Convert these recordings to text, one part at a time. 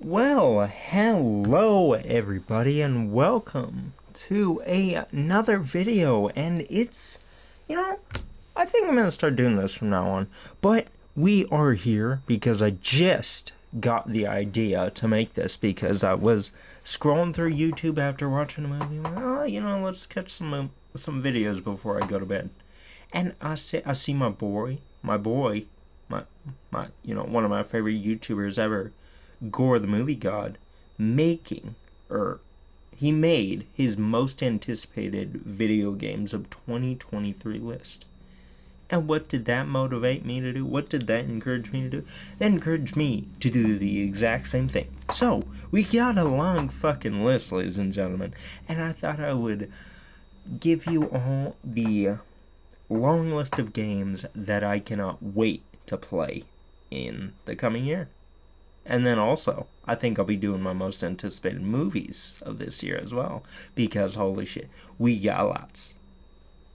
Well, hello everybody and welcome to another video, and I think I'm gonna start doing this from now on, but we are here because I just got the idea to make this because I was scrolling through YouTube after watching a movie, and let's catch some videos before I go to bed, and I see my one of my favorite YouTubers ever, Gore the Movie God, making, or he made his most anticipated video games of 2023 list. And what did that motivate me to do? What did that encourage me to do? That encouraged me to do the exact same thing. So, we got a long fucking list, ladies and gentlemen, and I thought I would give you all the long list of games that I cannot wait to play in the coming year. And then also, I think I'll be doing my most anticipated movies of this year as well, because holy shit, we got lots.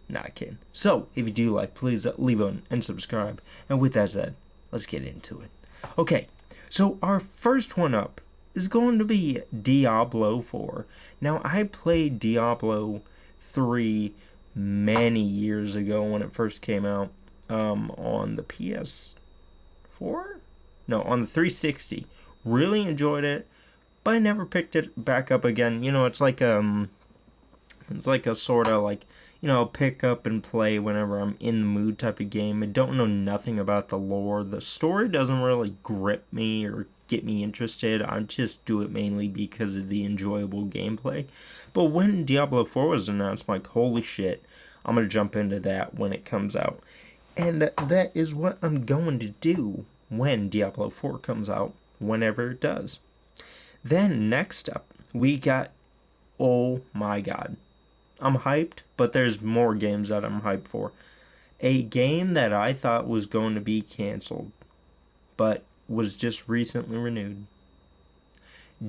Not kidding. So, if you do like, please leave a and subscribe. And with that said, let's get into it. Okay, so our first one up is going to be Diablo 4. Now, I played Diablo 3 many years ago when it first came out, on the PS4? No, on the 360. Really enjoyed it, but I never picked it back up again. It's like a sort of like, pick up and play whenever I'm in the mood type of game. I don't know nothing about the lore. The story doesn't really grip me or get me interested. I just do it mainly because of the enjoyable gameplay. But when Diablo 4 was announced, I'm like, holy shit, I'm going to jump into that when it comes out. And that is what I'm going to do when Diablo 4 comes out, whenever it does. Then next up, we got, oh my god, I'm hyped, but there's more games that I'm hyped for. A game that I thought was going to be canceled, but was just recently renewed.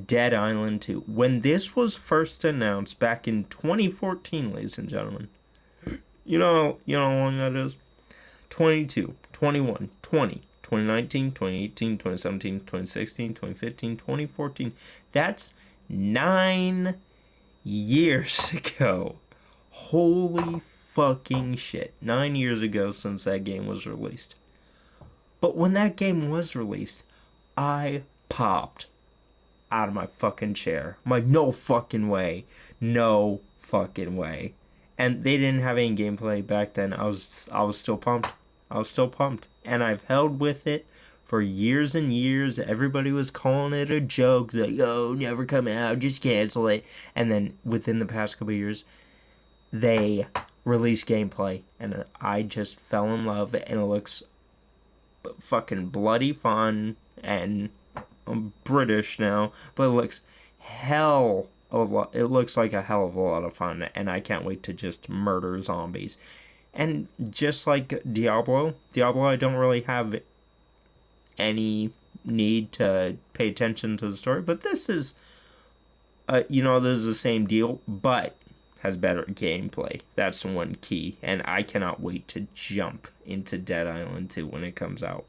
Dead Island 2. When this was first announced back in 2014, ladies and gentlemen, you know how long that is? 22, 21, 20, 2019, 2018, 2017, 2016, 2015, 2014. That's 9 years ago. Holy fucking shit. 9 years ago since that game was released. But when that game was released, I popped out of my fucking chair. I'm like, no fucking way. No fucking way. And they didn't have any gameplay back then. I was still pumped. And I've held with it for years and years. Everybody was calling it a joke. Like, oh, never come out, just cancel it. And then within the past couple of years, they released gameplay. And I just fell in love. And it looks fucking bloody fun. And I'm British now. But it looks it looks like a hell of a lot of fun. And I can't wait to just murder zombies. And just like Diablo, I don't really have any need to pay attention to the story. But this is, this is the same deal, but has better gameplay. That's one key. And I cannot wait to jump into Dead Island 2 when it comes out.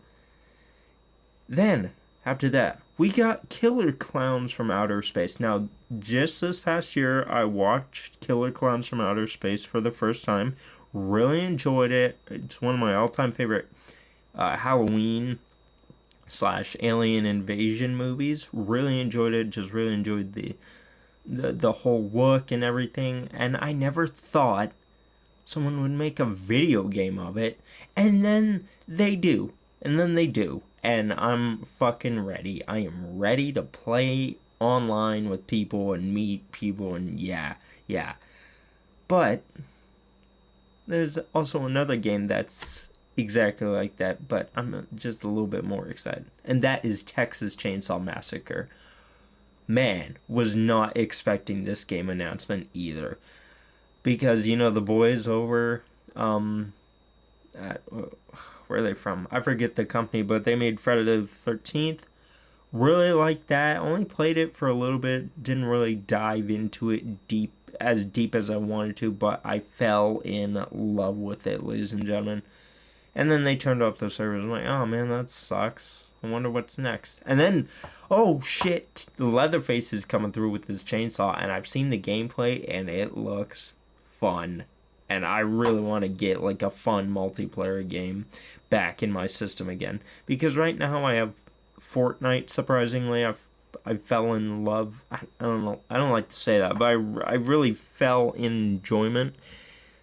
Then, after that, we got Killer Clowns from Outer Space. Now, just this past year, I watched Killer Clowns from Outer Space for the first time. Really enjoyed it. It's one of my all-time favorite Halloween / alien invasion movies. Really enjoyed it. Just really enjoyed the whole look and everything. And I never thought someone would make a video game of it. And then they do. And I'm fucking ready. I am ready to play online with people and meet people and yeah. But there's also another game that's exactly like that, but I'm just a little bit more excited. And that is Texas Chainsaw Massacre. Man, was not expecting this game announcement either. Because, the boys over where are they from? I forget the company, but they made Friday the 13th. Really liked that. Only played it for a little bit. Didn't really dive into it deep as I wanted to, but I fell in love with it, ladies and gentlemen. And then they turned off the servers. I'm like, oh man, that sucks. I wonder what's next. And then, oh shit, the Leatherface is coming through with his chainsaw, and I've seen the gameplay, and it looks fun. And I really want to get like a fun multiplayer game back in my system again. Because right now I have Fortnite, surprisingly. I fell in love. I don't know. I don't like to say that, but I really fell in enjoyment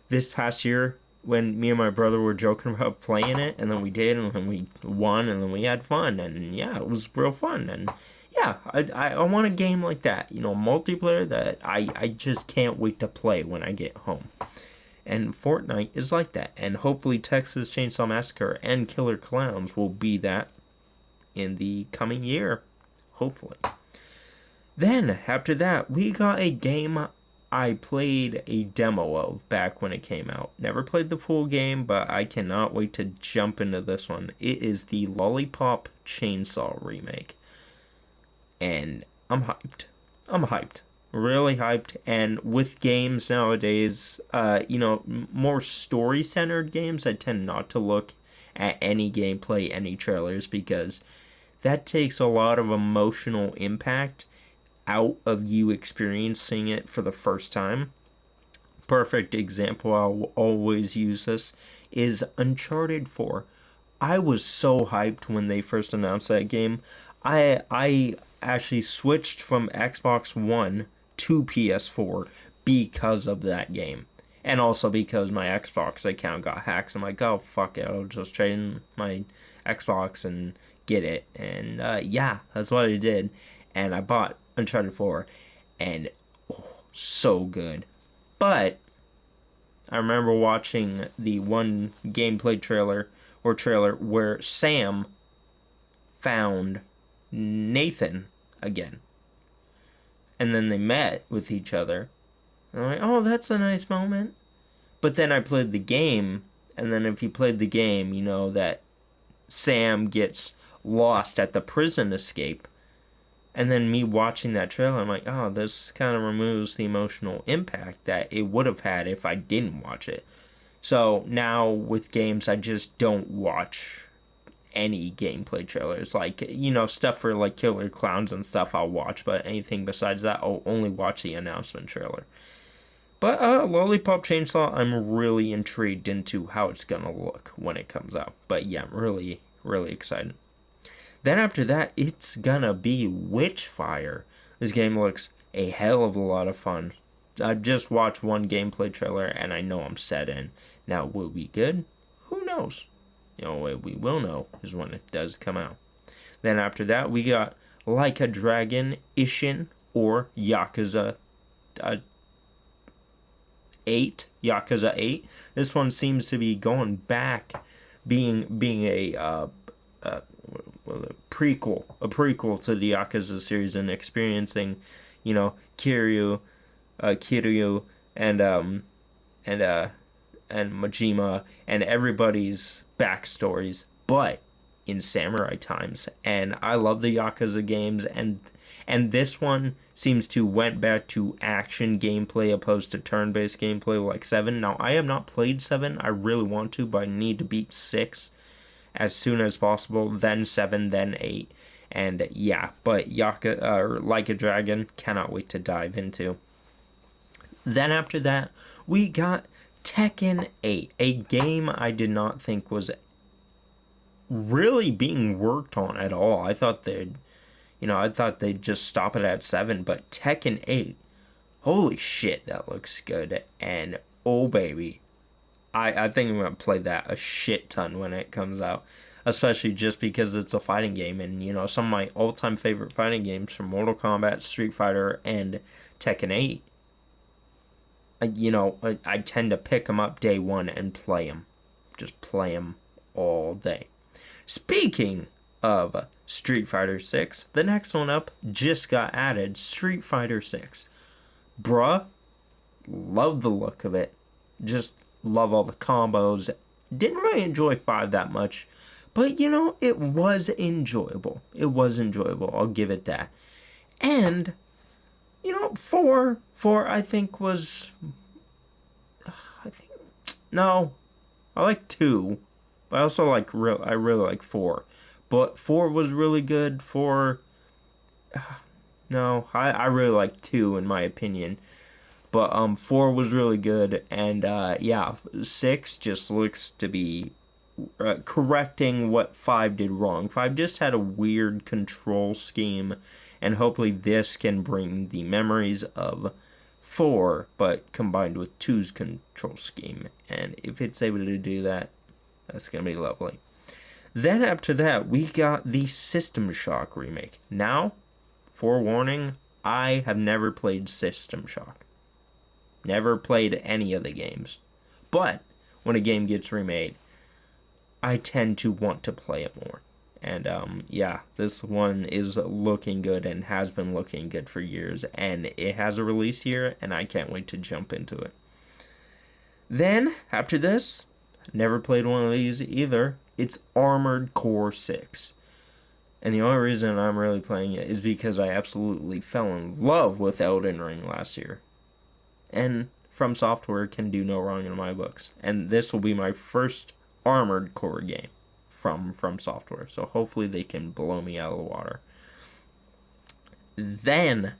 this past year when me and my brother were joking about playing it, and then we did, and then we won, and then we had fun, and yeah, it was real fun, and yeah, I want a game like that, multiplayer that I just can't wait to play when I get home. And Fortnite is like that, and hopefully Texas Chainsaw Massacre and Killer Clowns will be that in the coming year, hopefully. Then, after that, we got a game I played a demo of back when it came out. Never played the full game, but I cannot wait to jump into this one. It is the Lollipop Chainsaw remake. And I'm hyped. I'm hyped. Really hyped. And with games nowadays, more story-centered games, I tend not to look at any gameplay, any trailers, because that takes a lot of emotional impact out of you experiencing it for the first time. Perfect example, I'll always use this, is Uncharted 4. I was so hyped when they first announced that game. I actually switched from Xbox One to PS4 because of that game. And also because my Xbox account got hacked. So I'm like, oh, fuck it, I'll just trade in my Xbox and get it. And yeah, that's what I did. And I bought Uncharted 4, and so good. But I remember watching the one gameplay trailer where Sam found Nathan again. And then they met with each other. And I'm like, oh, that's a nice moment. But then I played the game, and then if you played the game, you know that Sam gets lost at the prison escape. And then me watching that trailer, I'm like, oh, this kind of removes the emotional impact that it would have had if I didn't watch it. So now with games, I just don't watch any gameplay trailers. Like, stuff for like Killer Clowns and stuff I'll watch, but anything besides that, I'll only watch the announcement trailer. But Lollipop Chainsaw, I'm really intrigued into how it's gonna look when it comes out. But yeah, I'm really, really excited. Then after that, it's gonna be Witchfire. This game looks a hell of a lot of fun. I've just watched one gameplay trailer, and I know I'm set in. Now, will it be good? Who knows? What we will know is when it does come out. Then after that, we got Like a Dragon Ishin, or Yakuza 8. Yakuza 8. This one seems to be going back, being a prequel to the Yakuza series, and experiencing, Kiryu, and Majima and everybody's backstories, but in samurai times. And I love the Yakuza games, and this one seems to went back to action gameplay opposed to turn-based gameplay like 7. Now, I have not played 7. I really want to, but I need to beat 6 as soon as possible, then 7, then 8. And yeah, but Like a Dragon, cannot wait to dive into. Then after that, we got Tekken 8, a game I did not think was really being worked on at all. I thought they'd just stop it at 7, but Tekken 8, holy shit, that looks good. And oh baby, I think I'm going to play that a shit ton when it comes out, especially just because it's a fighting game. And, some of my all-time favorite fighting games from Mortal Kombat, Street Fighter, and Tekken 8, I tend to pick them up day one and play them. Just play them all day. Speaking of Street Fighter 6, the next one up just got added, Street Fighter 6. Bruh, love the look of it. Just love all the combos. Didn't really enjoy 5 that much, but it was enjoyable. It was enjoyable, I'll give it that. And 4 I think was, no, I like 2. But I also I really like 4. But 4 was really good. 4, no, I really like 2 in my opinion. But 4 was really good, and yeah, 6 just looks to be correcting what 5 did wrong. 5 just had a weird control scheme, and hopefully this can bring the memories of 4, but combined with 2's control scheme. And if it's able to do that, that's going to be lovely. Then after that, we got the System Shock remake. Now, forewarning, I have never played System Shock. Never played any of the games. But when a game gets remade, I tend to want to play it more. And yeah, this one is looking good and has been looking good for years. And it has a release year, and I can't wait to jump into it. Then, after this, never played one of these either. It's Armored Core 6. And the only reason I'm really playing it is because I absolutely fell in love with Elden Ring last year. And From Software can do no wrong in my books. And this will be my first Armored Core game from Software. So hopefully they can blow me out of the water. Then,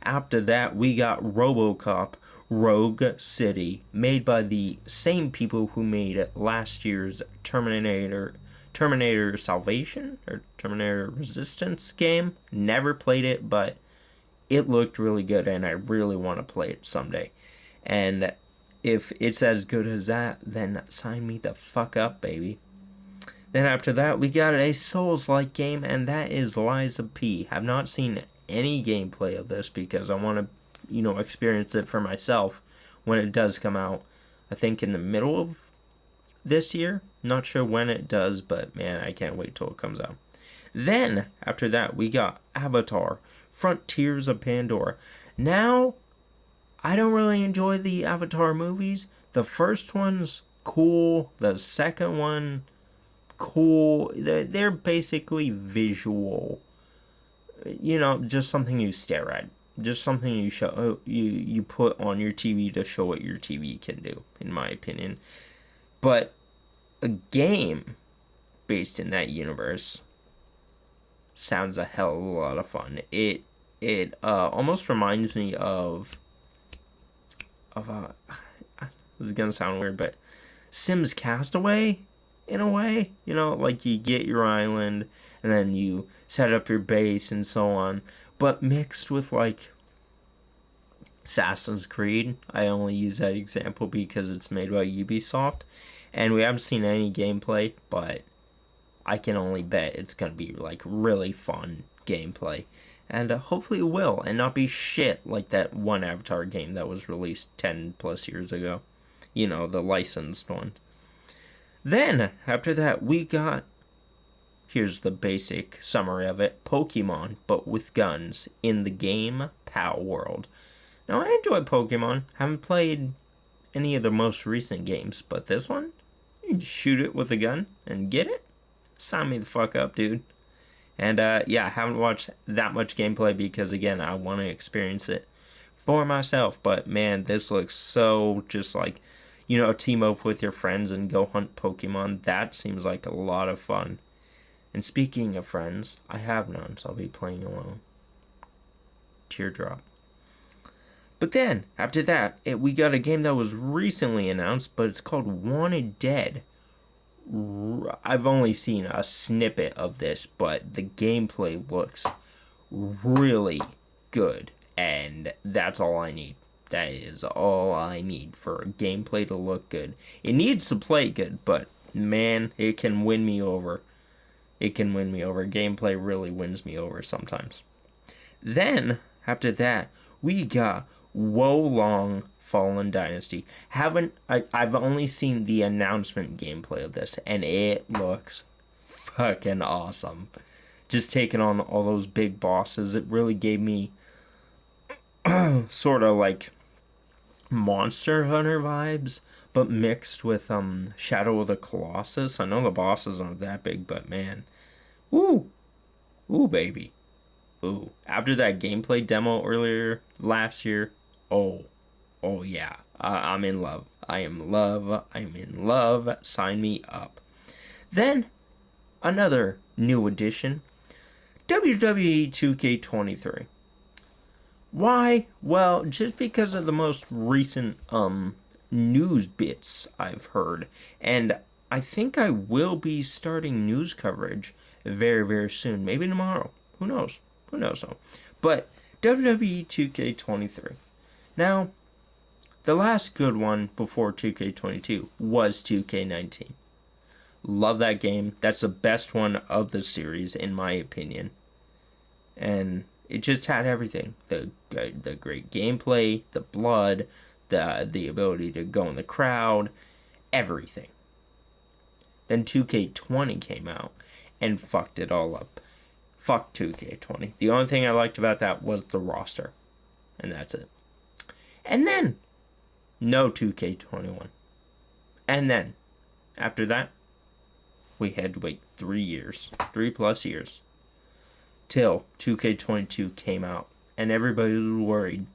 after that, we got RoboCop Rogue City, made by the same people who made last year's Terminator Salvation or Terminator Resistance game. Never played it, but it looked really good, and I really want to play it someday. And if it's as good as that, then sign me the fuck up, baby. Then after that, we got a Souls-like game, and that is Lies of P. Have not seen any gameplay of this because I want to, experience it for myself when it does come out. I think in the middle of this year. Not sure when it does, but man, I can't wait till it comes out. Then, after that, we got Avatar, Frontiers of Pandora. Now, I don't really enjoy the Avatar movies. The first one's cool. The second one, cool. They're basically visual. Just something you stare at. Just something you put on your TV to show what your TV can do, in my opinion. But a game based in that universe sounds a hell of a lot of fun. It almost reminds me of this is gonna sound weird, but Sims Castaway in a way. Like you get your island and then you set up your base and so on, but mixed with like Assassin's Creed. I only use that example because it's made by Ubisoft, and we haven't seen any gameplay, but I can only bet it's going to be like really fun gameplay. And hopefully it will, and not be shit like that one Avatar game that was released 10 plus years ago. The licensed one. Then, after that, we got, here's the basic summary of it, Pokemon, but with guns, in the game Pal World. Now, I enjoy Pokemon. Haven't played any of the most recent games, but this one, you can shoot it with a gun and get it. Sign me the fuck up, dude. And yeah, I haven't watched that much gameplay because, again, I want to experience it for myself. But man, this looks so just like, team up with your friends and go hunt Pokemon. That seems like a lot of fun. And speaking of friends, I have none, so I'll be playing alone. Teardrop. But then, after that, we got a game that was recently announced, but it's called Wanted Dead. I've only seen a snippet of this, but the gameplay looks really good, and that's all I need. That is all I need for a gameplay to look good. It needs to play good, but man, it can win me over. It can win me over. Gameplay really wins me over sometimes. Then, after that, we got Wo Long Fallen Dynasty. I've only seen the announcement gameplay of this, and it looks fucking awesome. Just taking on all those big bosses, it really gave me sort of like Monster Hunter vibes, but mixed with Shadow of the Colossus. I know the bosses aren't that big, but man, ooh baby, ooh. After that gameplay demo earlier last year, oh yeah, I'm in love. I am in love. Sign me up. Then, another new addition, WWE 2K23. Why? Well, just because of the most recent news bits I've heard. And I think I will be starting news coverage very, very soon. Maybe tomorrow. Who knows? Who knows though? But WWE 2K23. Now, the last good one before 2K22 was 2K19. Love that game. That's the best one of the series, in my opinion. And it just had everything. The great gameplay, the blood, the ability to go in the crowd, everything. Then 2K20 came out and fucked it all up. Fuck 2K20. The only thing I liked about that was the roster. And that's it. And then, no 2K21. And then, after that, we had to wait 3 years. 3+ years. Till 2K22 came out. And everybody was worried.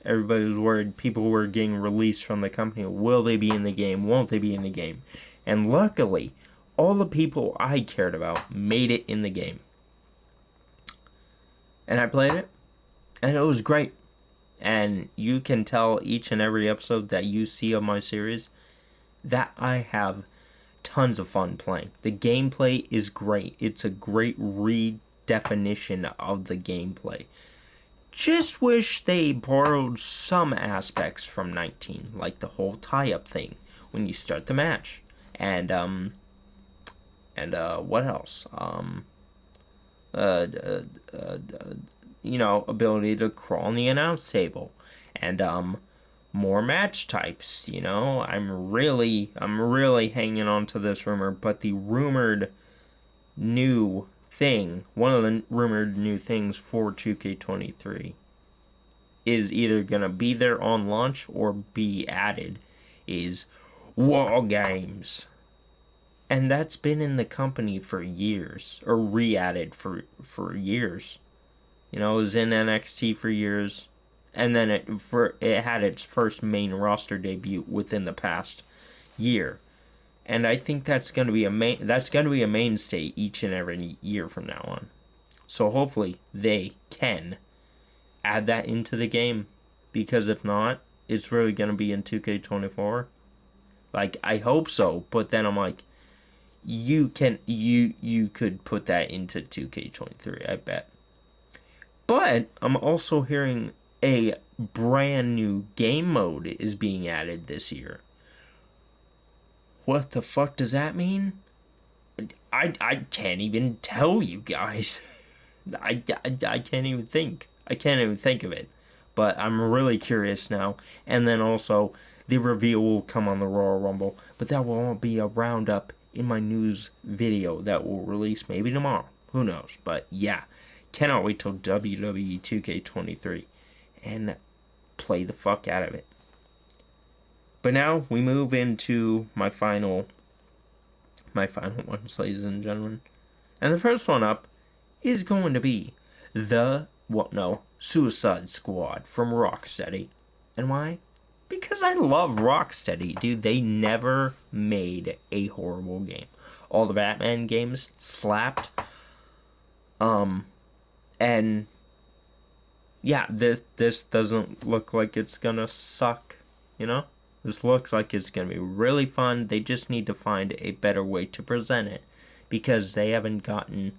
Everybody was worried. People were getting released from the company. Will they be in the game? Won't they be in the game? And luckily, all the people I cared about made it in the game. And I played it. And it was great. And you can tell each and every episode that you see of my series that I have tons of fun playing. The gameplay is great. It's a great redefinition of the gameplay. Just wish they borrowed some aspects from 19, like the whole tie-up thing when you start the match. And what else? Ability to crawl on the announce table, and more match types. I'm really hanging on to this rumor, but the rumored new thing, one of the rumored new things for 2K23 is either gonna be there on launch or be added, is War Games. And that's been in the company for years, or re-added for years. It was in NXT for years, and then it had its first main roster debut within the past year. And I think that's going to be a mainstay each and every year from now on. So hopefully they can add that into the game, because if not, it's really going to be in 2K24. Like, I hope so, but then I'm like, you could put that into 2K23, I bet. But I'm also hearing a brand new game mode is being added this year. What the fuck does that mean? I can't even tell you guys. I can't even think. I can't even think of it. But I'm really curious now. And then also, the reveal will come on the Royal Rumble. But that will all be a roundup in my news video that will release maybe tomorrow. Who knows? But yeah, cannot wait till WWE 2K23 and play the fuck out of it. But now we move into my final ones, ladies and gentlemen. And the first one up is going to be Suicide Squad from Rocksteady. And why? Because I love Rocksteady, dude. They never made a horrible game. All the Batman games slapped. And yeah, this doesn't look like it's gonna suck, This looks like it's gonna be really fun. They just need to find a better way to present it, because they haven't gotten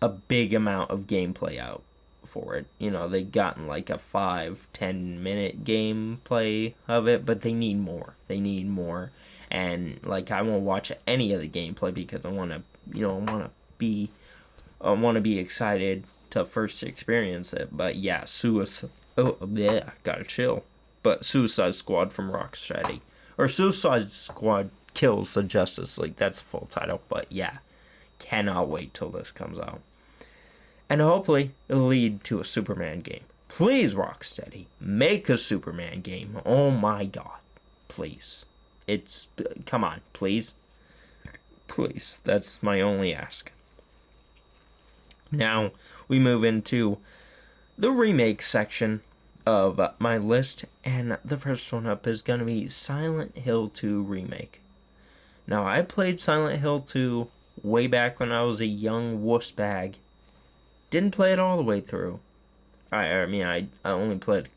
a big amount of gameplay out for it. They've gotten like a 5-10 minute gameplay of it, but they need more. And like, I won't watch any of the gameplay because I want to be excited to first experience it. But yeah, gotta chill. But Suicide Squad from Rocksteady, or Suicide Squad Kills the Justice League, that's the full title. But yeah, cannot wait till this comes out. And hopefully, it'll lead to a Superman game. Please, Rocksteady, make a Superman game. Oh my god. Please. Come on, please. Please. That's my only ask. Now, we move into the remake section of my list. And the first one up is going to be Silent Hill 2 Remake. Now, I played Silent Hill 2 way back when I was a young wuss bag. Didn't play it all the way through. I only played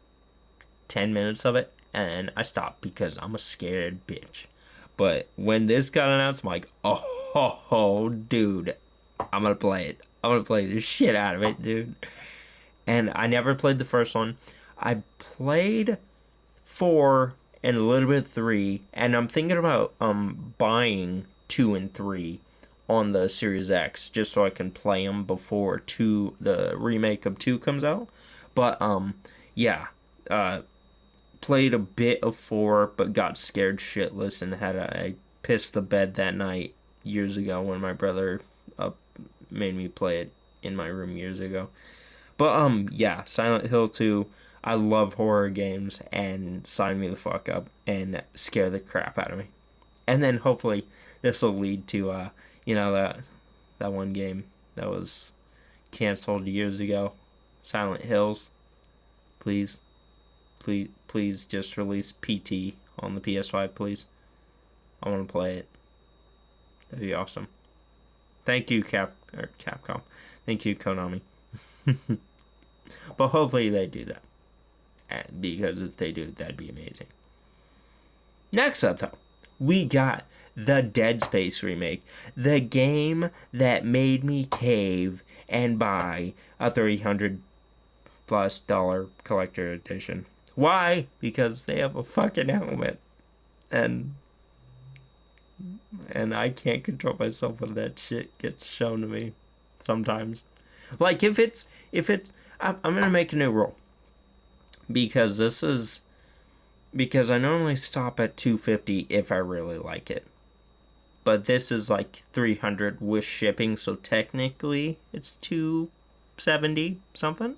10 minutes of it, and I stopped because I'm a scared bitch. But when this got announced, I'm like, oh, dude, I'm gonna play it. I'm gonna play the shit out of it, dude. And I never played the first one. I played 4 and a little bit of 3, and I'm thinking about buying 2 and 3 on the Series X just so I can play them before the remake of 2 comes out. But yeah, played a bit of 4, but got scared shitless and I pissed the bed that night years ago when my brother made me play it in my room years ago. But yeah, Silent Hill 2. I love horror games, and sign me the fuck up and scare the crap out of me. And then hopefully this will lead to that one game that was canceled years ago, Silent Hills. Please just release PT on the PS5, please. I want to play it. That'd be awesome. Thank you, Capcom. Thank you, Konami. But hopefully they do that. Because if they do, that'd be amazing. Next up, though, we got the Dead Space remake. The game that made me cave and buy a $300+ collector edition. Why? Because they have a fucking helmet. And I can't control myself when that shit gets shown to me sometimes. Like, if it's I'm gonna make a new rule. Because I normally stop at $250 if I really like it. But this is like $300 with shipping, so technically it's $270 something.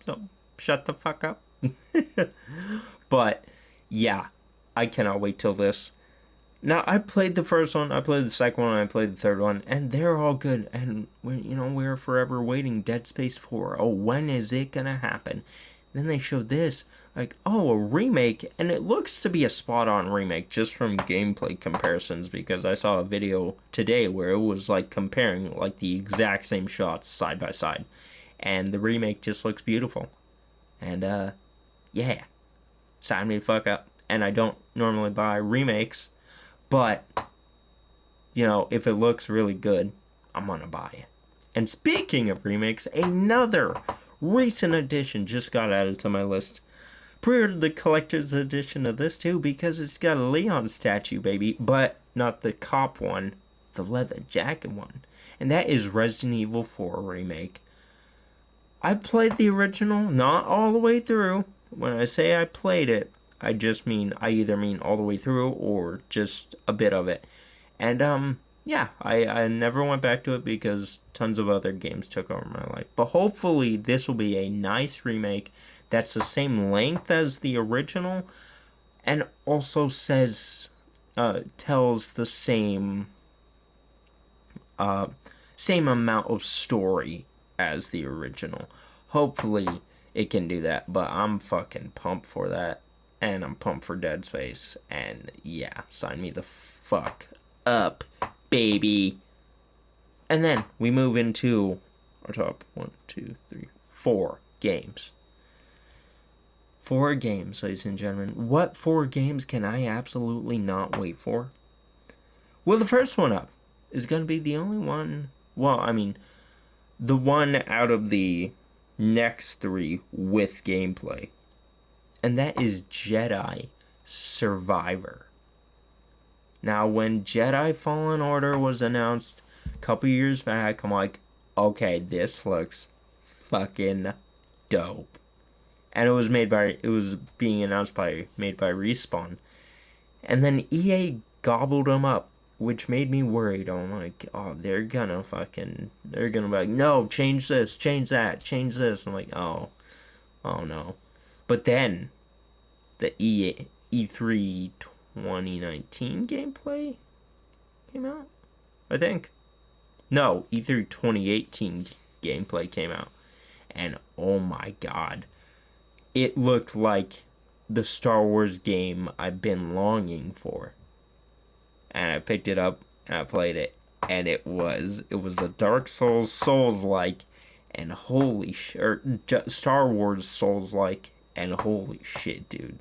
So shut the fuck up. But yeah, I cannot wait till this. Now, I played the first one, I played the second one, I played the third one, and they're all good. And we're forever waiting. Dead Space 4. Oh, when is it gonna happen? Then they showed this, like, oh, a remake, and it looks to be a spot-on remake just from gameplay comparisons, because I saw a video today where it was, like, comparing, like, the exact same shots side by side, and the remake just looks beautiful. And, yeah, sign me the fuck up. And I don't normally buy remakes, but, if it looks really good, I'm gonna buy it. And speaking of remakes, another recent edition just got added to my list. Pre-ordered the collector's edition of this too because it's got a Leon statue, baby, but not the cop one, the leather jacket one. And that is Resident Evil 4 remake. I played the original, not all the way through. When I say I played it, I either mean all the way through or just a bit of it. And yeah, I never went back to it because tons of other games took over my life. But hopefully this will be a nice remake that's the same length as the original and also tells the same amount of story as the original. Hopefully it can do that, but I'm fucking pumped for that. And I'm pumped for Dead Space. And yeah, sign me the fuck up, baby. And then we move into our top 4 games. 4 games, ladies and gentlemen. What 4 games can I absolutely not wait for? Well, the first one up is going to be the only one. Well, I mean, the one out of the next 3 with gameplay. And that is Jedi Survivor. Now, when Jedi Fallen Order was announced a couple years back, I'm like, okay, this looks fucking dope. And it was made by Respawn. And then EA gobbled them up, which made me worried. I'm like, oh, they're gonna be like, no, change this, change that, change this. I'm like, oh no. But then, the E3 2019 gameplay came out, I think. No, E3 2018 gameplay came out. And oh my god. It looked like the Star Wars game I've been longing for. and I picked it up and I played it, and it was a Dark Souls like, and holy shit, or Star Wars Souls like, and holy shit, dude,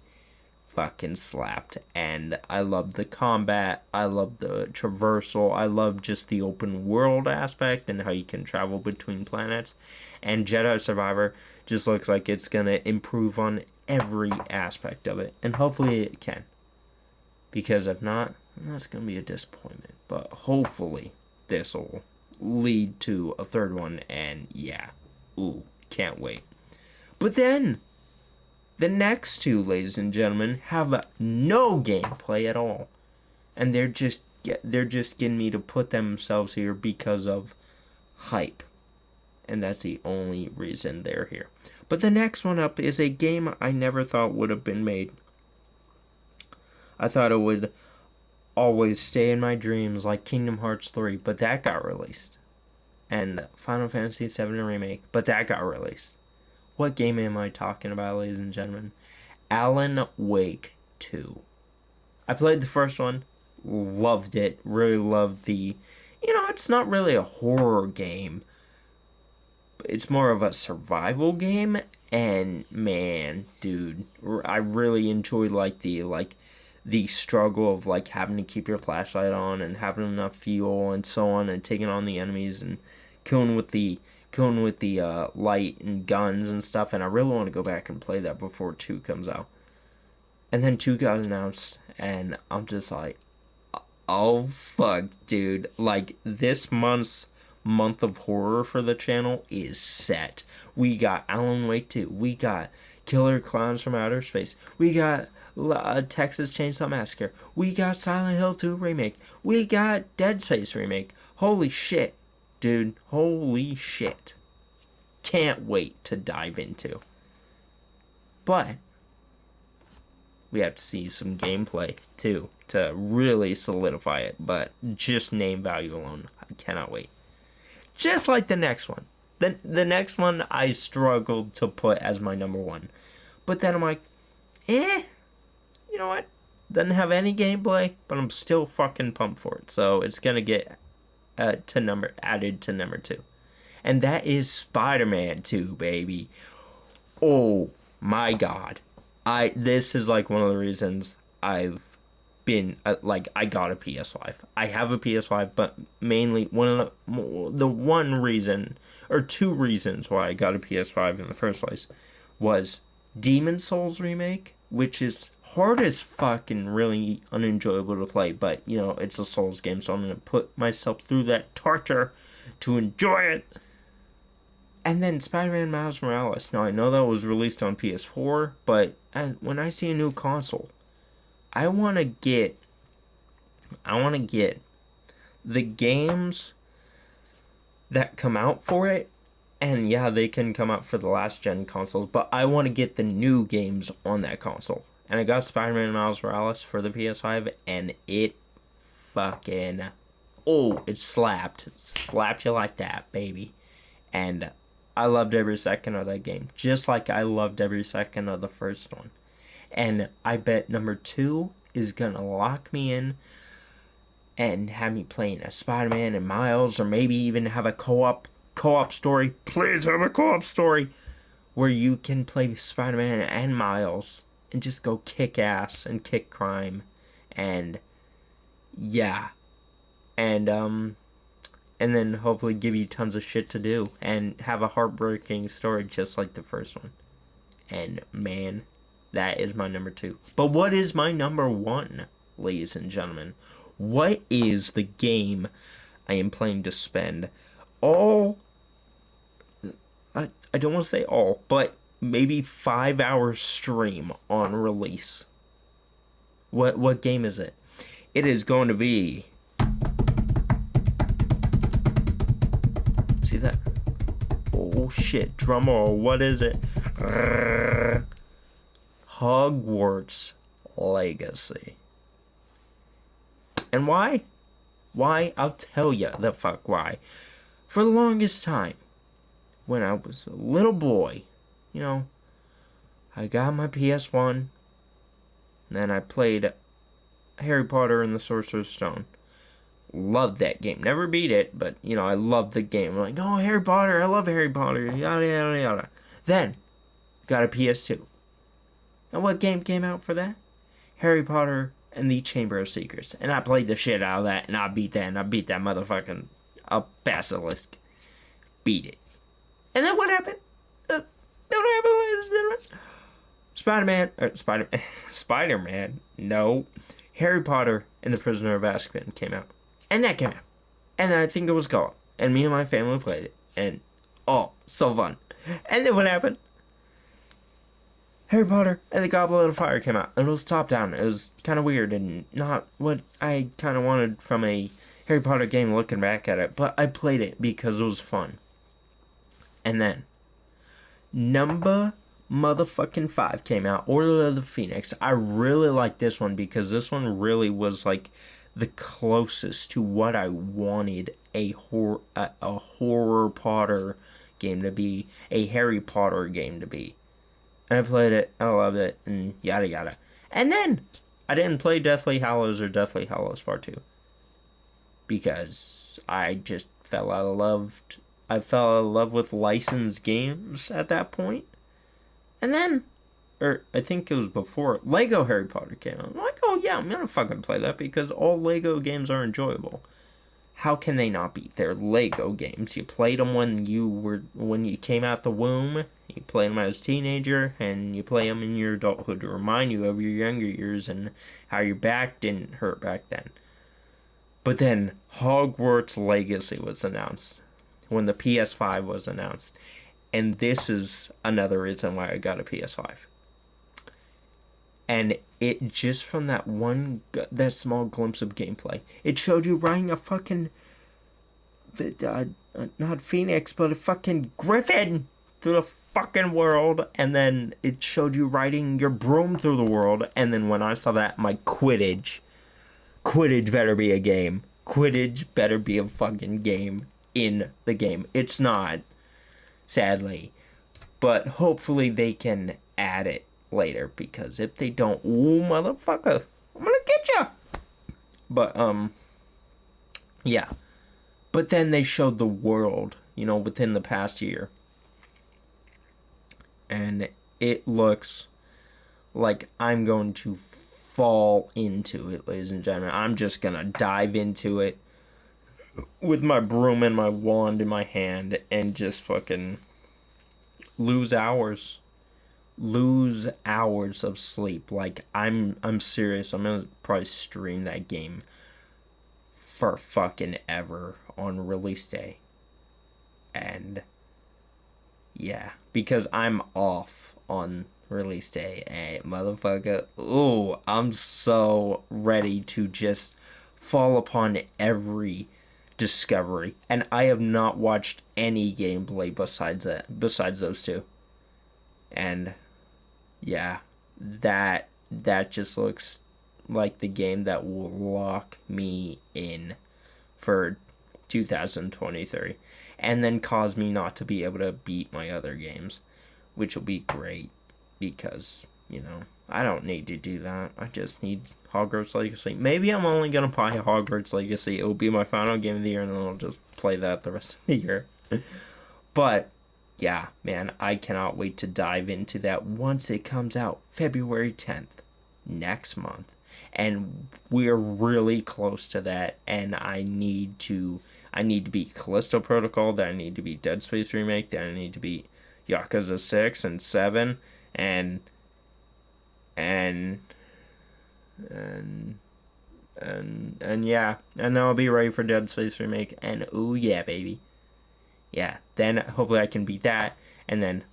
fucking slapped. And I love the combat, I love the traversal, I love just the open world aspect and how you can travel between planets. And Jedi Survivor just looks like it's gonna improve on every aspect of it, and hopefully it can, because if not, that's gonna be a disappointment. But hopefully this will lead to a third one, and yeah, ooh, can't wait. But then the next two, ladies and gentlemen, have no gameplay at all, and they're just getting me to put themselves here because of hype, and that's the only reason they're here. But the next one up is a game I never thought would have been made. I thought it would always stay in my dreams like Kingdom Hearts 3, but that got released. And Final Fantasy VII Remake, but that got released. What game am I talking about, ladies and gentlemen? Alan Wake 2. I played the first one, loved it, really loved the... it's not really a horror game. It's more of a survival game, and man, dude, I really enjoyed the struggle of having to keep your flashlight on and having enough fuel and so on, and taking on the enemies and killing with the light and guns and stuff. And I really want to go back and play that before 2 comes out. And then 2 got announced, and I'm just like, oh fuck, dude, this month of horror for the channel is set. We got Alan Wake 2, we got Killer Clowns from Outer Space, we got Texas Chainsaw Massacre, we got Silent Hill 2 Remake, we got Dead Space Remake. Holy shit, dude, holy shit. Can't wait to dive into. But we have to see some gameplay too to really solidify it, but just name value alone, I cannot wait. Just like the next one. The next one I struggled to put as my number 1. But then I'm like, you know what? Doesn't have any gameplay, but I'm still fucking pumped for it. So it's gonna get added to number 2. And that is Spider-Man 2, baby. Oh my god. This is one of the reasons I've been I got a PS5. I have a PS5, but mainly the one reason or 2 reasons why I got a PS5 in the first place was Demon's Souls Remake, which is hard as fuck and really unenjoyable to play, but it's a Souls game, so I'm gonna put myself through that torture to enjoy it. And then Spider-Man Miles Morales. Now I know that was released on PS4, but when I see a new console, I want to get the games that come out for it. And yeah, they can come out for the last gen consoles, but I want to get the new games on that console. And I got Spider-Man Miles Morales for the PS5, and it fucking, it slapped you like that, baby. And I loved every second of that game, just like I loved every second of the first one. And I bet number 2 is gonna lock me in and have me playing as Spider-Man and Miles, or maybe even have a co-op story. Please have a co-op story where you can play Spider-Man and Miles and just go kick ass and kick crime. And yeah. And then hopefully give you tons of shit to do and have a heartbreaking story just like the first one. And man, that is my number 2. But what is my number 1, ladies and gentlemen? What is the game I am playing to spend all, I don't want to say all, but maybe 5 hours stream on release? What game is it? It is going to be... See that? Oh shit, drumroll, what is it? Hogwarts Legacy. And why? Why? I'll tell you the fuck why. For the longest time, when I was a little boy, I got my PS1, and then I played Harry Potter and the Sorcerer's Stone. Loved that game. Never beat it, but, I loved the game. Like, oh, Harry Potter, I love Harry Potter, yada, yada, yada. Then, got a PS2. And what game came out for that? Harry Potter and the Chamber of Secrets. And I played the shit out of that, and I beat that, motherfucking basilisk. Beat it. And then what happened? Don't happen, ladies and gentlemen. Spider-Man, no. Harry Potter and the Prisoner of Azkaban came out. And that came out. And I think it was called. And me and my family played it. And, so fun. And then what happened? Harry Potter and the Goblet of Fire came out. And it was top-down. It was kind of weird and not what I kind of wanted from a Harry Potter game looking back at it. But I played it because it was fun. And then, number motherfucking 5 came out. Order of the Phoenix. I really like this one because this one really was like the closest to what I wanted a horror Potter game to be, a Harry Potter game to be. And I played it, I loved it, and yada yada. And then I didn't play Deathly Hallows or Deathly Hallows Part 2 because I just fell out of love. I fell in love with licensed games at that point. And then, I think it was before, Lego Harry Potter came out. I'm like, oh yeah, I'm gonna fucking play that because all Lego games are enjoyable. How can they not be? They're Lego games. You played them when you came out the womb. You played them as a teenager, and you play them in your adulthood to remind you of your younger years and how your back didn't hurt back then. But then Hogwarts Legacy was announced when the PS5 was announced. And this is another reason why I got a PS5. And it just from that small glimpse of gameplay, it showed you riding a fucking, not Phoenix, but a fucking Griffin through the fucking world. And then it showed you riding your broom through the world. And then when I saw that, my Quidditch better be a game. Quidditch better be a fucking game in the game. It's not, sadly, but hopefully they can add it later, because if they don't, ooh, motherfucker, I'm gonna get ya. But yeah, but then they showed the world, within the past year, and it looks like I'm going to fall into it, ladies and gentlemen. I'm just gonna dive into it with my broom and my wand in my hand and just fucking lose hours of sleep. Like, I'm serious. I'm gonna probably stream that game for fucking ever on release day. And yeah, because I'm off on release day, and motherfucker, ooh, I'm so ready to just fall upon every discovery. And I have not watched any gameplay besides those two. And yeah, that just looks like the game that will lock me in for 2023, and then cause me not to be able to beat my other games, which will be great, because I don't need to do that. I just need Hogwarts Legacy. Maybe I'm only gonna buy Hogwarts Legacy. It will be my final game of the year, and then I'll just play that the rest of the year. But yeah, man, I cannot wait to dive into that once it comes out, February 10th, next month. And we're really close to that, and I need to beat Callisto Protocol, then I need to beat Dead Space Remake, then I need to beat Yakuza 6 and 7, and yeah, and then I'll be ready for Dead Space Remake, and ooh yeah, baby. Yeah, then hopefully I can beat that, and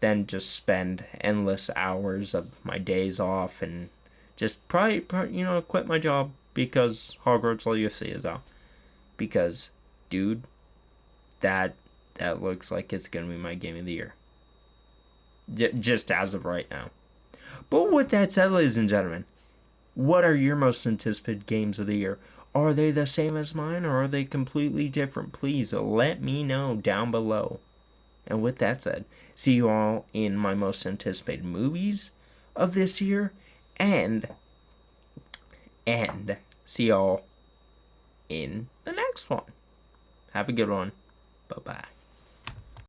then just spend endless hours of my days off, and just probably quit my job because Hogwarts Legacy is out. Because, dude, that looks like it's gonna be my game of the year. Just as of right now. But with that said, ladies and gentlemen, what are your most anticipated games of the year? Are they the same as mine, or are they completely different? Please let me know down below. And with that said, see you all in my most anticipated movies of this year, and And see y'all in the next one. Have a good one. Bye-bye.